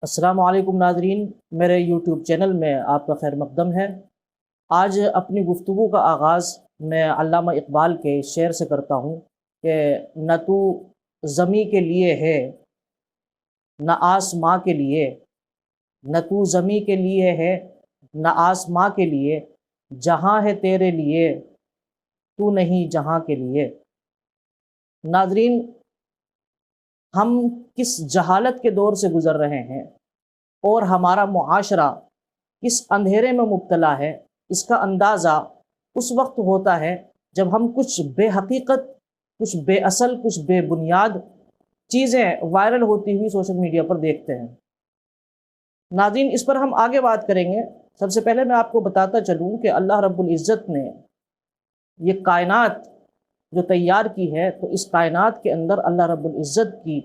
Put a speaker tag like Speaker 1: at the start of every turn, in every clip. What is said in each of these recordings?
Speaker 1: السلام علیکم ناظرین، میرے یوٹیوب چینل میں آپ کا خیر مقدم ہے۔ آج اپنی گفتگو کا آغاز میں علامہ اقبال کے شعر سے کرتا ہوں کہ نہ تو زمیں کے لیے ہے نہ آسماں کے لیے، نہ تو زمیں کے لیے ہے نہ آسماں کے لیے، جہاں ہے تیرے لیے تو نہیں جہاں کے لیے۔ ناظرین، ہم کس جہالت کے دور سے گزر رہے ہیں اور ہمارا معاشرہ کس اندھیرے میں مبتلا ہے، اس کا اندازہ اس وقت ہوتا ہے جب ہم کچھ بے حقیقت، کچھ بے اصل، کچھ بے بنیاد چیزیں وائرل ہوتی ہوئی سوشل میڈیا پر دیکھتے ہیں۔ ناظرین، اس پر ہم آگے بات کریں گے۔ سب سے پہلے میں آپ کو بتاتا چلوں کہ اللہ رب العزت نے یہ کائنات جو تیار کی ہے، تو اس کائنات کے اندر اللہ رب العزت کی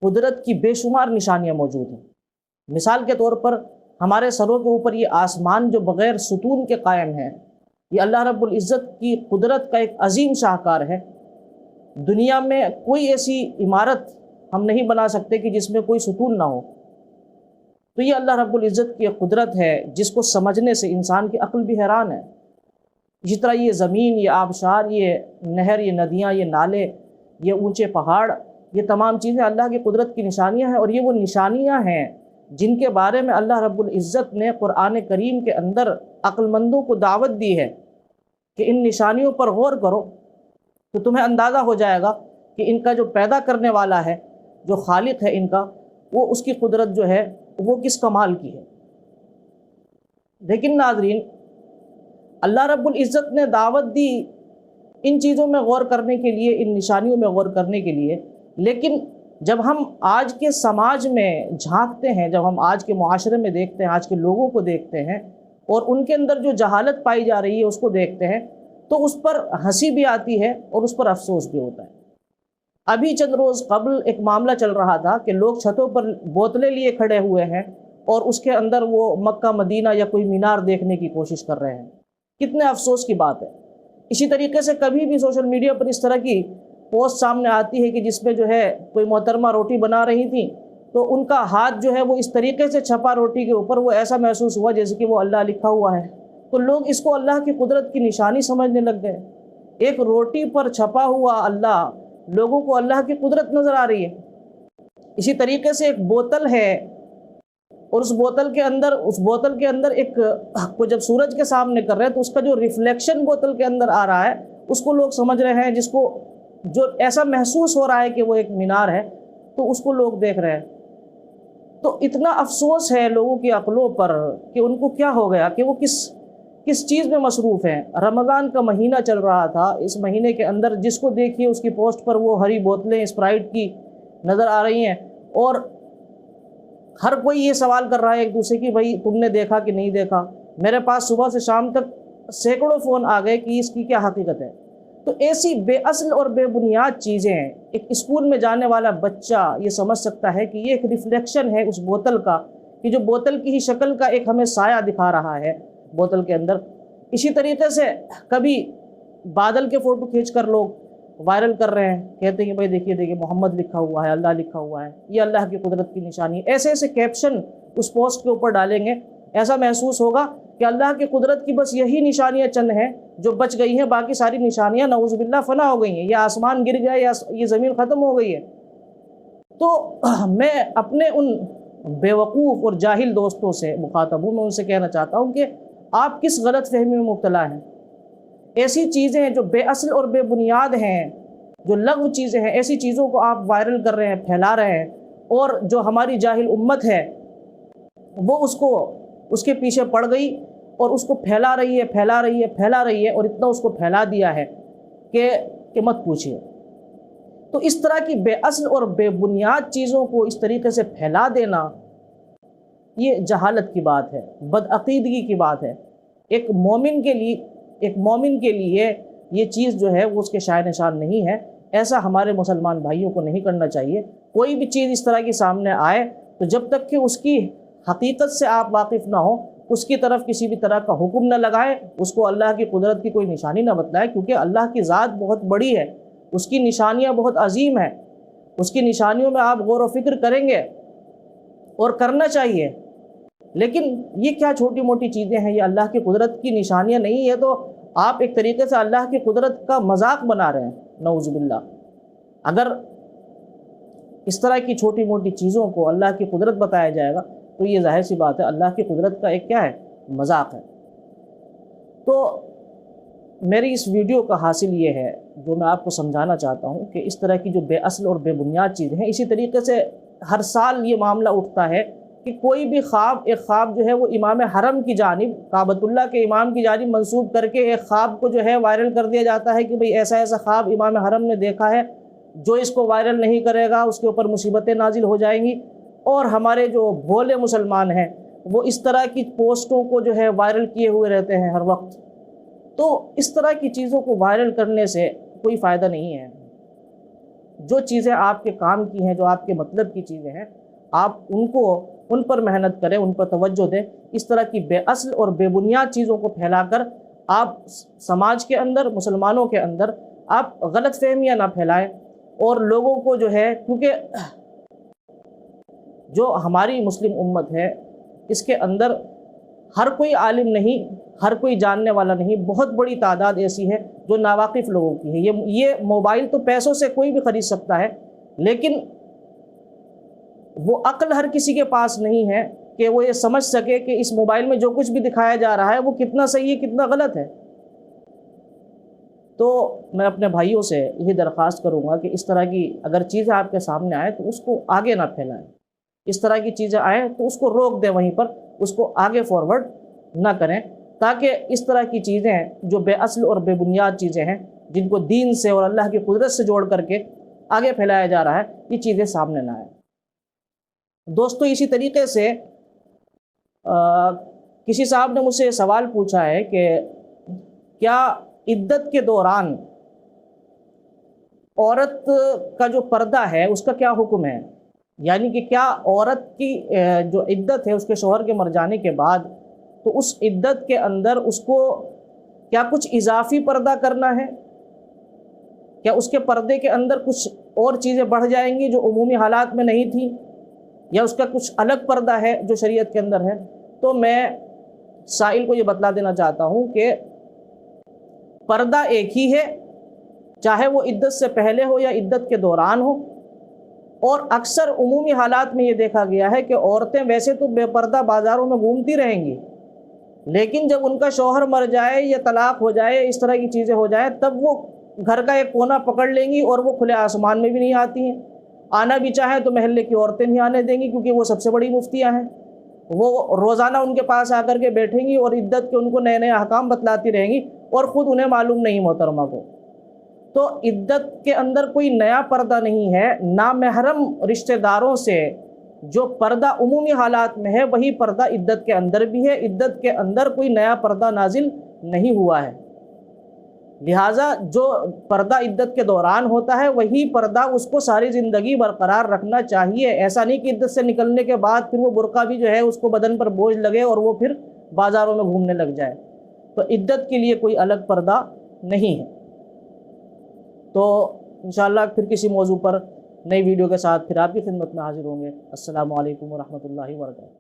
Speaker 1: قدرت کی بے شمار نشانیاں موجود ہیں۔ مثال کے طور پر ہمارے سروں کے اوپر یہ آسمان جو بغیر ستون کے قائم ہے، یہ اللہ رب العزت کی قدرت کا ایک عظیم شاہکار ہے۔ دنیا میں کوئی ایسی عمارت ہم نہیں بنا سکتے کہ جس میں کوئی ستون نہ ہو۔ تو یہ اللہ رب العزت کی ایک قدرت ہے جس کو سمجھنے سے انسان کی عقل بھی حیران ہے۔ اسی طرح یہ زمین، یہ آبشار، یہ نہر، یہ ندیاں، یہ نالے، یہ اونچے پہاڑ، یہ تمام چیزیں اللہ کی قدرت کی نشانیاں ہیں، اور یہ وہ نشانیاں ہیں جن کے بارے میں اللہ رب العزت نے قرآن کریم کے اندر عقل مندوں کو دعوت دی ہے کہ ان نشانیوں پر غور کرو، تو تمہیں اندازہ ہو جائے گا کہ ان کا جو پیدا کرنے والا ہے، جو خالق ہے ان کا، وہ اس کی قدرت جو ہے وہ کس کمال کی ہے۔ لیکن ناظرین، اللہ رب العزت نے دعوت دی ان چیزوں میں غور کرنے کے لیے، ان نشانیوں میں غور کرنے کے لیے، لیکن جب ہم آج کے سماج میں جھانکتے ہیں، جب ہم آج کے معاشرے میں دیکھتے ہیں، آج کے لوگوں کو دیکھتے ہیں اور ان کے اندر جو جہالت پائی جا رہی ہے اس کو دیکھتے ہیں، تو اس پر ہنسی بھی آتی ہے اور اس پر افسوس بھی ہوتا ہے۔ ابھی چند روز قبل ایک معاملہ چل رہا تھا کہ لوگ چھتوں پر بوتلیں لیے کھڑے ہوئے ہیں اور اس کے اندر وہ مکہ مدینہ یا کوئی مینار دیکھنے کی کوشش کر رہے ہیں۔ کتنے افسوس کی بات ہے۔ اسی طریقے سے کبھی بھی سوشل میڈیا پر اس طرح کی پوسٹ سامنے آتی ہے کہ جس میں جو ہے کوئی محترمہ روٹی بنا رہی تھیں، تو ان کا ہاتھ جو ہے وہ اس طریقے سے چھپا روٹی کے اوپر، وہ ایسا محسوس ہوا جیسے کہ وہ اللہ لکھا ہوا ہے۔ تو لوگ اس کو اللہ کی قدرت کی نشانی سمجھنے لگ گئے۔ ایک روٹی پر چھپا ہوا اللہ، لوگوں کو اللہ کی قدرت نظر آ رہی ہے۔ اسی طریقے سے ایک بوتل ہے اور اس بوتل کے اندر ایک کو جب سورج کے سامنے کر رہے ہیں تو اس کا جو ریفلیکشن بوتل کے اندر آ رہا ہے اس کو لوگ سمجھ رہے ہیں، جس کو جو ایسا محسوس ہو رہا ہے کہ وہ ایک مینار ہے، تو اس کو لوگ دیکھ رہے ہیں۔ تو اتنا افسوس ہے لوگوں کی عقلوں پر کہ ان کو کیا ہو گیا کہ وہ کس چیز میں مصروف ہیں۔ رمضان کا مہینہ چل رہا تھا، اس مہینے کے اندر جس کو دیکھیے اس کی پوسٹ پر وہ ہری بوتلیں اسپرائٹ کی نظر آ رہی ہیں، اور ہر کوئی یہ سوال کر رہا ہے ایک دوسرے کی، بھائی تم نے دیکھا کہ نہیں دیکھا۔ میرے پاس صبح سے شام تک سینکڑوں فون آ گئے کہ اس کی کیا حقیقت ہے۔ تو ایسی بے اصل اور بے بنیاد چیزیں ایک اسکول میں جانے والا بچہ یہ سمجھ سکتا ہے کہ یہ ایک ریفلیکشن ہے اس بوتل کا، کہ جو بوتل کی ہی شکل کا ایک ہمیں سایہ دکھا رہا ہے بوتل کے اندر۔ اسی طریقے سے کبھی بادل کے فوٹو کھینچ کر لوگ وائرل کر رہے ہیں، کہتے ہیں کہ بھائی دیکھیے محمد لکھا ہوا ہے، اللہ لکھا ہوا ہے، یہ اللہ کی قدرت کی نشانی ہے۔ ایسے ایسے کیپشن اس پوسٹ کے اوپر ڈالیں گے، ایسا محسوس ہوگا کہ اللہ کی قدرت کی بس یہی نشانیاں چند ہیں جو بچ گئی ہیں، باقی ساری نشانیاں نعوذ باللہ فنا ہو گئی ہیں، یا آسمان گر گیا، یا یہ زمین ختم ہو گئی ہے۔ تو میں اپنے ان بیوقوف اور جاہل دوستوں سے مخاطب ہوں، میں ان سے کہنا چاہتا ہوں کہ آپ کس غلط فہمی میں مبتلا ہیں۔ ایسی چیزیں جو بے اصل اور بے بنیاد ہیں، جو لغو چیزیں ہیں، ایسی چیزوں کو آپ وائرل کر رہے ہیں، پھیلا رہے ہیں، اور جو ہماری جاہل امت ہے وہ اس کے پیچھے پڑ گئی اور اس کو پھیلا رہی ہے، اور اتنا اس کو پھیلا دیا ہے کہ مت پوچھیے۔ تو اس طرح کی بے اصل اور بے بنیاد چیزوں کو اس طریقے سے پھیلا دینا، یہ جہالت کی بات ہے، بدعقیدگی کی بات ہے۔ ایک مومن کے لیے یہ چیز جو ہے وہ اس کے شائن نشان نہیں ہے۔ ایسا ہمارے مسلمان بھائیوں کو نہیں کرنا چاہیے۔ کوئی بھی چیز اس طرح کی سامنے آئے تو جب تک کہ اس کی حقیقت سے آپ واقف نہ ہو، اس کی طرف کسی بھی طرح کا حکم نہ لگائیں، اس کو اللہ کی قدرت کی کوئی نشانی نہ بتلائیں، کیونکہ اللہ کی ذات بہت بڑی ہے، اس کی نشانیاں بہت عظیم ہیں۔ اس کی نشانیوں میں آپ غور و فکر کریں گے اور کرنا چاہیے، لیکن یہ کیا چھوٹی موٹی چیزیں ہیں، یہ اللہ کی قدرت کی نشانیاں نہیں ہے، تو آپ ایک طریقے سے اللہ کی قدرت کا مذاق بنا رہے ہیں، نعوذ باللہ۔ اگر اس طرح کی چھوٹی موٹی چیزوں کو اللہ کی قدرت بتایا جائے گا تو یہ ظاہر سی بات ہے اللہ کی قدرت کا ایک کیا ہے، مذاق ہے۔ تو میری اس ویڈیو کا حاصل یہ ہے، جو میں آپ کو سمجھانا چاہتا ہوں، کہ اس طرح کی جو بے اصل اور بے بنیاد چیزیں ہیں، اسی طریقے سے ہر سال یہ معاملہ اٹھتا ہے کہ کوئی بھی ایک خواب جو ہے وہ امام حرم کی جانب، کعبۃ اللہ کے امام کی جانب منسوب کر کے ایک خواب کو جو ہے وائرل کر دیا جاتا ہے کہ بھئی ایسا ایسا خواب امام حرم نے دیکھا ہے، جو اس کو وائرل نہیں کرے گا اس کے اوپر مصیبتیں نازل ہو جائیں گی۔ اور ہمارے جو بھولے مسلمان ہیں وہ اس طرح کی پوسٹوں کو جو ہے وائرل کیے ہوئے رہتے ہیں ہر وقت۔ تو اس طرح کی چیزوں کو وائرل کرنے سے کوئی فائدہ نہیں ہے۔ جو چیزیں آپ کے کام کی ہیں، جو آپ کے مطلب کی چیزیں ہیں، آپ ان پر محنت کریں، ان پر توجہ دیں۔ اس طرح کی بے اصل اور بے بنیاد چیزوں کو پھیلا کر آپ سماج کے اندر، مسلمانوں کے اندر آپ غلط فہمیاں نہ پھیلائیں، اور لوگوں کو جو ہے، کیونکہ جو ہماری مسلم امت ہے اس کے اندر ہر کوئی عالم نہیں، ہر کوئی جاننے والا نہیں، بہت بڑی تعداد ایسی ہے جو ناواقف لوگوں کی ہے۔ یہ موبائل تو پیسوں سے کوئی بھی خرید سکتا ہے، لیکن وہ عقل ہر کسی کے پاس نہیں ہے کہ وہ یہ سمجھ سکے کہ اس موبائل میں جو کچھ بھی دکھایا جا رہا ہے وہ کتنا صحیح ہے، کتنا غلط ہے۔ تو میں اپنے بھائیوں سے یہی درخواست کروں گا کہ اس طرح کی اگر چیزیں آپ کے سامنے آئیں تو اس کو آگے نہ پھیلائیں، اس طرح کی چیزیں آئیں تو اس کو روک دیں، وہیں پر اس کو آگے فارورڈ نہ کریں، تاکہ اس طرح کی چیزیں جو بے اصل اور بے بنیاد چیزیں ہیں، جن کو دین سے اور اللہ کی قدرت سے جوڑ کر کے آگے پھیلایا جا رہا ہے، یہ چیزیں سامنے نہ آئیں۔ دوستو، اسی طریقے سے کسی صاحب نے مجھ سے یہ سوال پوچھا ہے کہ کیا عدت کے دوران عورت کا جو پردہ ہے اس کا کیا حکم ہے؟ یعنی کہ کیا عورت کی جو عدت ہے اس کے شوہر کے مر جانے کے بعد، تو اس عدت کے اندر اس کو کیا کچھ اضافی پردہ کرنا ہے؟ کیا اس کے پردے کے اندر کچھ اور چیزیں بڑھ جائیں گی جو عمومی حالات میں نہیں تھیں، یا اس کا کچھ الگ پردہ ہے جو شریعت کے اندر ہے؟ تو میں سائل کو یہ بتلا دینا چاہتا ہوں کہ پردہ ایک ہی ہے، چاہے وہ عدت سے پہلے ہو یا عدت کے دوران ہو۔ اور اکثر عمومی حالات میں یہ دیکھا گیا ہے کہ عورتیں ویسے تو بے پردہ بازاروں میں گھومتی رہیں گی، لیکن جب ان کا شوہر مر جائے یا طلاق ہو جائے، اس طرح کی چیزیں ہو جائیں، تب وہ گھر کا ایک کونا پکڑ لیں گی اور وہ کھلے آسمان میں بھی نہیں آتی ہیں۔ آنا بھی چاہیں تو محلے کی عورتیں نہیں آنے دیں گی، کیونکہ وہ سب سے بڑی مفتیاں ہیں۔ وہ روزانہ ان کے پاس آ کر کے بیٹھیں گی اور عدت کے ان کو نئے نئے احکام بتلاتی رہیں گی، اور خود انہیں معلوم نہیں محترمہ کو۔ تو عدت کے اندر کوئی نیا پردہ نہیں ہے، نامحرم رشتہ داروں سے جو پردہ عمومی حالات میں ہے وہی پردہ عدت کے اندر بھی ہے۔ عدت کے اندر کوئی نیا پردہ نازل نہیں ہوا ہے، لہٰذا جو پردہ عدت کے دوران ہوتا ہے وہی پردہ اس کو ساری زندگی برقرار رکھنا چاہیے۔ ایسا نہیں کہ عدت سے نکلنے کے بعد پھر وہ برقع بھی جو ہے اس کو بدن پر بوجھ لگے اور وہ پھر بازاروں میں گھومنے لگ جائے۔ تو عدت کے لیے کوئی الگ پردہ نہیں ہے۔ تو انشاءاللہ پھر کسی موضوع پر نئی ویڈیو کے ساتھ پھر آپ کی خدمت میں حاضر ہوں گے۔ السلام علیکم ورحمۃ اللہ وبرکاتہ۔